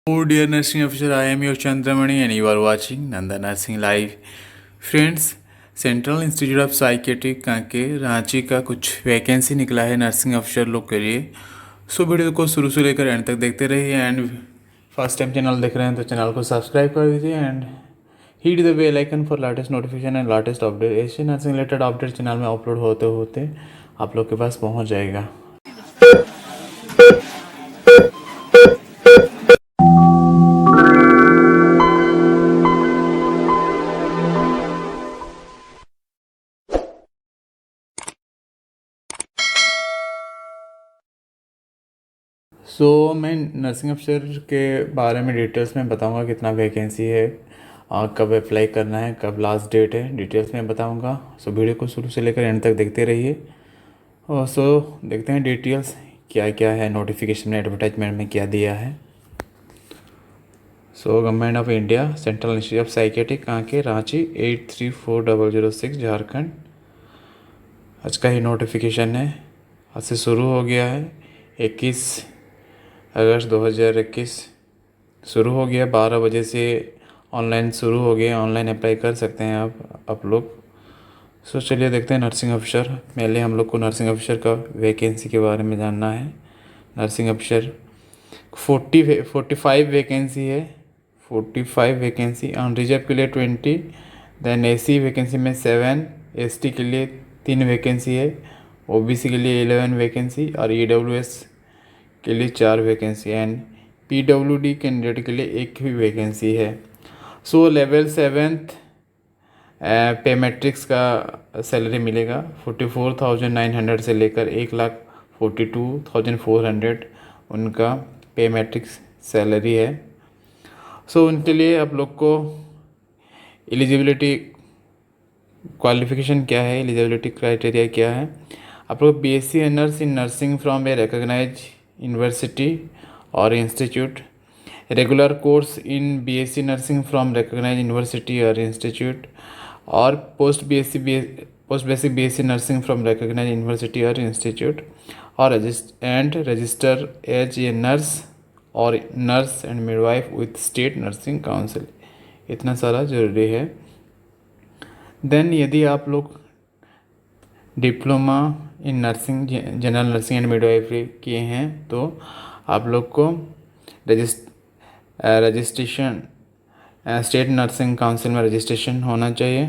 Oh dear nursing officer, I am your Chandramani and you are watching Nanda Nursing Live. Friends, central institute of psychiatry Kanke Ranchi का कुछ vacancy निकला है nursing अफसर लोग के लिए। सो वीडियो को शुरू से लेकर एंड तक देखते रहिए एंड फर्स्ट टाइम चैनल देख रहे हैं तो चैनल को सब्सक्राइब कर दीजिए and hit the bell icon for latest notification and latest update. ऐसे नर्सिंग रिलेटेड अपडेट चैनल में अपलोड होते होते आप लोग के पास पहुंच जाएगा। मैं नर्सिंग अफसर के बारे में डिटेल्स में बताऊंगा, कितना वैकेंसी है, कब अप्लाई करना है, कब लास्ट डेट है, डिटेल्स में बताऊंगा। वीडियो को शुरू से लेकर एंड तक देखते रहिए। और देखते हैं डिटेल्स क्या क्या है, नोटिफिकेशन में एडवर्टाइजमेंट में क्या दिया है। Government of India, central institute of psychiatry कहाँ के, रांची 834006 झारखंड। आज का ही नोटिफिकेशन है, आज से शुरू हो गया है। 21 अगस्त 2021 शुरू हो गया। 12 बजे से ऑनलाइन शुरू हो गया, ऑनलाइन अप्लाई कर सकते हैं आप लोग। चलिए देखते हैं नर्सिंग अफसर। पहले हम लोग को नर्सिंग अफसर का वैकेंसी के बारे में जानना है। नर्सिंग अफसर 45 वैकेंसी है, 45 वैकेंसी। अनरिजर्व के लिए 20, देन एसी वैकेंसी में 7, एसटी के लिए 3 वैकेंसी है, ओबीसी के लिए 11 वैकेंसी और ईडब्ल्यूएस के लिए 4 वैकेंसी एंड पीडब्ल्यूडी कैंडिडेट के लिए 1 ही वैकेंसी है। लेवल 7th पे मैट्रिक्स का सैलरी मिलेगा 44,900 से लेकर 1,42,400 उनका पे मैट्रिक्स सैलरी है। उनके लिए आप लोग को एलिजिबिलिटी क्वालिफिकेशन क्या है, एलिजिबिलिटी क्राइटेरिया क्या है। आप लोग BSc honours in nursing from a recognised university और institute, regular course in BSc nursing from recognised university और इंस्टीट्यूट, और post basic BSc nursing from recognised university और इंस्टीट्यूट, और रजिस्टर एज ए नर्स और nurse and midwife with state nursing council. इतना सारा ज़रूरी है। देन यदि आप लोग diploma in nursing, general nursing and midwifery किए हैं तो आप लोग को रजिस्ट्रेशन स्टेट नर्सिंग काउंसिल में रजिस्ट्रेशन होना चाहिए।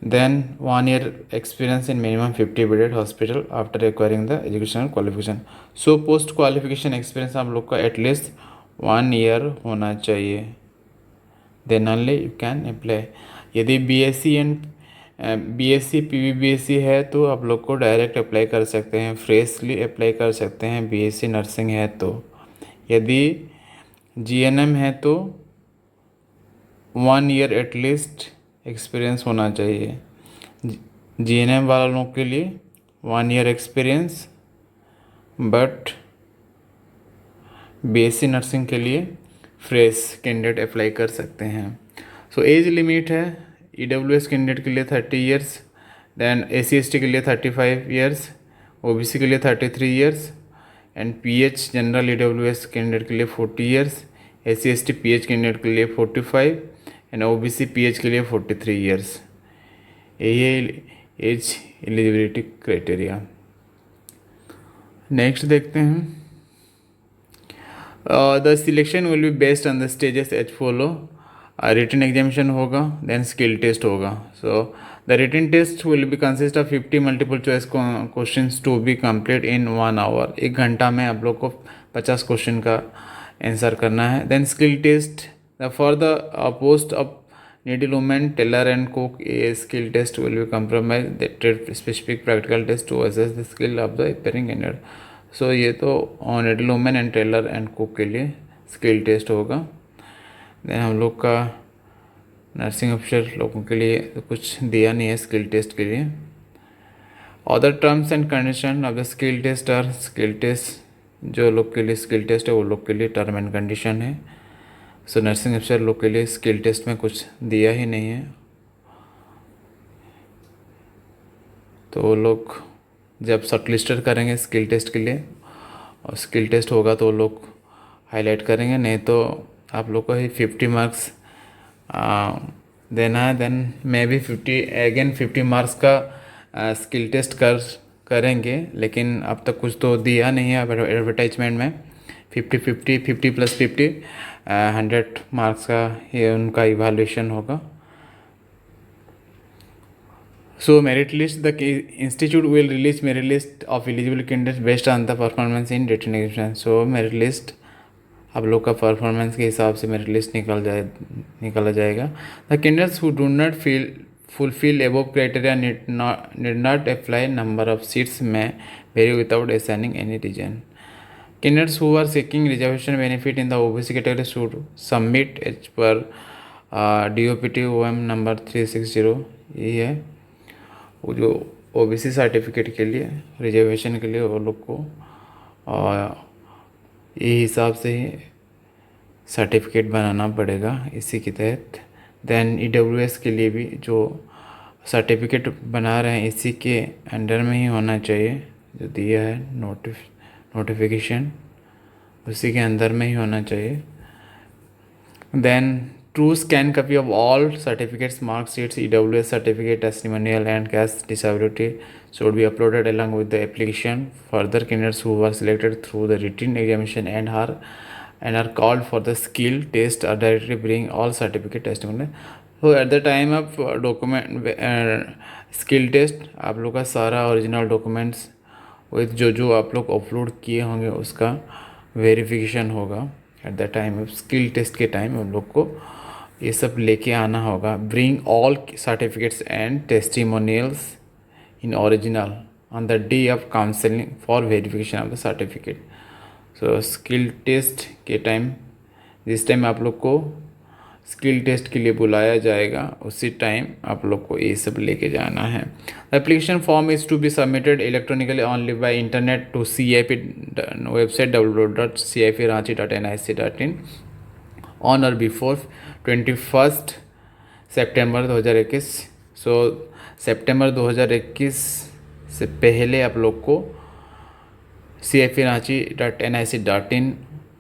Then 1 year experience in minimum 50 bedded hospital after acquiring the educational qualification. Post qualification experience आप लोग का एटलीस्ट 1 ईयर होना चाहिए, then only you can apply. यदि बीएससी पीवीबीएससी है तो आप लोग को डायरेक्ट अप्लाई कर सकते हैं, फ्रेशली अप्लाई कर सकते हैं बीएससी नर्सिंग है तो। यदि जीएनएम है तो 1 ईयर एटलीस्ट एक्सपीरियंस होना चाहिए। जीएनएम वाला लोग के लिए 1 year experience, but BSc nursing के लिए फ्रेश कैंडिडेट अप्लाई कर सकते हैं। एज लिमिट है, ईडब्ल्यूएस कैंडिडेट के लिए 30 ईयर्स, देन एसी एसटी के लिए 35 ईयर्स, ओबीसी के लिए 33 years and pH general EWS candidate के लिए 40 years, AC ST pH candidate के लिए 45 एंड ओबीसी पीएच के लिए 43 ईयर्स। यही एज एलिजिबिलिटी क्राइटेरिया। नेक्स्ट देखते हैं। The selection will be based on the stages as follow. Written examination होगा, देन स्किल टेस्ट होगा। The written test will be consist of 50 multiple choice questions to be complete in 1 hour. 1 घंटा में आप लोग को 50 question का answer करना है। Then skill test for the post of needle women, tailor and cook, a skill test will be compromise the trade specific practical test to assess the skill of the appearing candidate. ये तो needle women and tailor and cook के लिए skill test होगा। Then हम लोग का nursing अफसर लोगों के लिए तो कुछ दिया नहीं है स्किल टेस्ट के लिए। Other terms and condition of the skill test are, skill test जो लोग के लिए स्किल टेस्ट है वो लोग के लिए टर्म एंड कंडीशन है। नर्सिंग अफसर लोग के लिए स्किल टेस्ट में कुछ दिया ही नहीं है, तो वो लोग जब शॉर्टलिस्टेड करेंगे स्किल टेस्ट के लिए और स्किल टेस्ट होगा तो वो लोग हाईलाइट करेंगे, नहीं तो आप लोग को ही 50 मार्क्स देना है। देन मैं भी 50 मार्क्स का स्किल टेस्ट करेंगे, लेकिन अब तक कुछ तो दिया नहीं है एडवर्टाइजमेंट में। 50 प्लस 50 100 मार्क्स का ये उनका इवाल्यूएशन होगा। So merit list, the institute will release merit list of eligible candidates based on the performance in written examination. So merit list आप लोग का परफॉर्मेंस के हिसाब से मेरिट लिस्ट निकाला जाएगा। The candidates who do not fulfil above criteria need not apply, number of seats में very without assigning any reason. Candidates who are seeking reservation benefit in the OBC category should submit as per DOPT OM number 360। यही है वो जो OBC certificate के लिए, reservation के लिए वो लोग को ये हिसाब से ही सर्टिफिकेट बनाना पड़ेगा इसी के तहत। देन EWS के लिए भी जो सर्टिफिकेट बना रहे हैं इसी के अंडर में ही होना चाहिए, जो दिया है नोटिफिकेशन उसी के अंदर में ही होना चाहिए। Then true scan copy of all certificates, marksheets, EWS certificate, testimonial and cash disability should be uploaded along with the application. Further, candidates who were selected through the written examination and are called for the skill test are directly bring all certificate testimony. So at the time of document skill test आप लोग का सारा original documents with जो आप लोग upload किए होंगे उसका वेरिफिकेशन होगा। At the time of skill test के टाइम हम लोग को ये सब लेके आना होगा। Bring all certificates and testimonials in original on the day of counseling for verification of the certificate. So skill test के टाइम जिस टाइम आप लोग को स्किल टेस्ट के लिए बुलाया जाएगा उसी टाइम आप लोग को ये सब लेके जाना है। Application form is to be submitted electronically only by internet to CIP website www.cipranchi.nic.in on or before 21 सितंबर 2021। सो सितंबर 2021 से पहले आप लोग को cipranchi.nic.in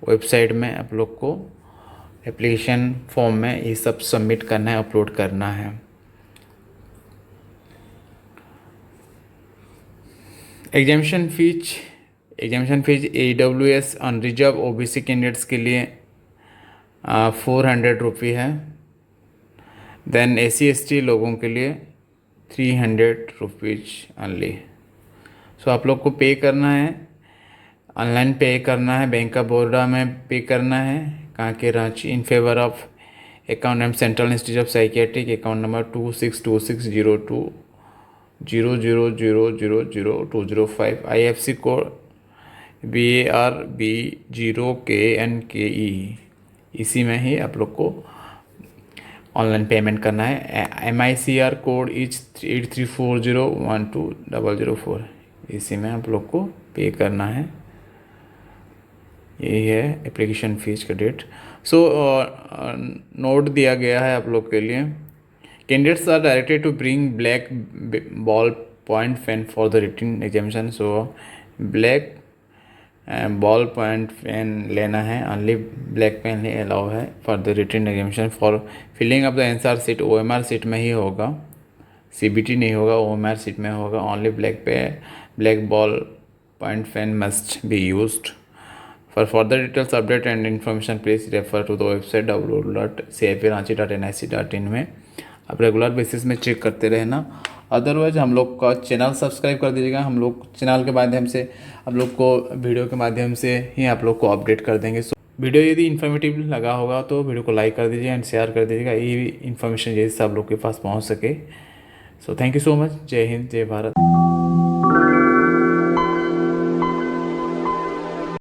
वेबसाइट में आप लोग को एप्लीकेशन फॉर्म में ये सब सबमिट करना है, अपलोड करना है। Examination fees AWS unreserved OBC candidates के लिए 400 रुपये है। देन SC/ST लोगों के लिए 300 रुपीज़ ऑनली। सो आप लोग को पे करना है, ऑनलाइन पे करना है, बैंक ऑफ बड़ौदा में पे करना है, कहाँ के Ranchi, in favour of account name central institute of psychiatric, account number 26260200000205, IFSC code BARB0KNKE। इसी में ही आप लोग को ऑनलाइन पेमेंट करना है। MICR कोड इच 8340120004, इसी में आप लोग को पे करना है। यही है एप्लीकेशन फ़ीस का डेट। सो नोट दिया गया है आप लोग के लिए। Candidates are directed to bring black ball point pen for the written examination. So black ball point pen लेना है, ओनली ब्लैक पेन ही अलाउ है for the written examination. For filling of the answer sheet OMR sheet में ही होगा, CBT नहीं होगा, OMR sheet में होगा। Only black ball point pen must be used. For further details update and information please refer to the website www.cipranchi.nic.in में आप regular basis में चेक करते रहना। अदरवाइज हम लोग का चैनल सब्सक्राइब कर दीजिएगा। हम लोग चैनल के माध्यम से आप लोग को वीडियो के माध्यम से ही आप लोग को अपडेट कर देंगे। सो वीडियो यदि इन्फॉर्मेटिव लगा होगा तो वीडियो को लाइक कर दीजिए एंड शेयर कर दीजिएगा, ये इन्फॉर्मेशन जैसे आप लोग के पास पहुंच सके। So thank you so much. जय हिंद, जय भारत।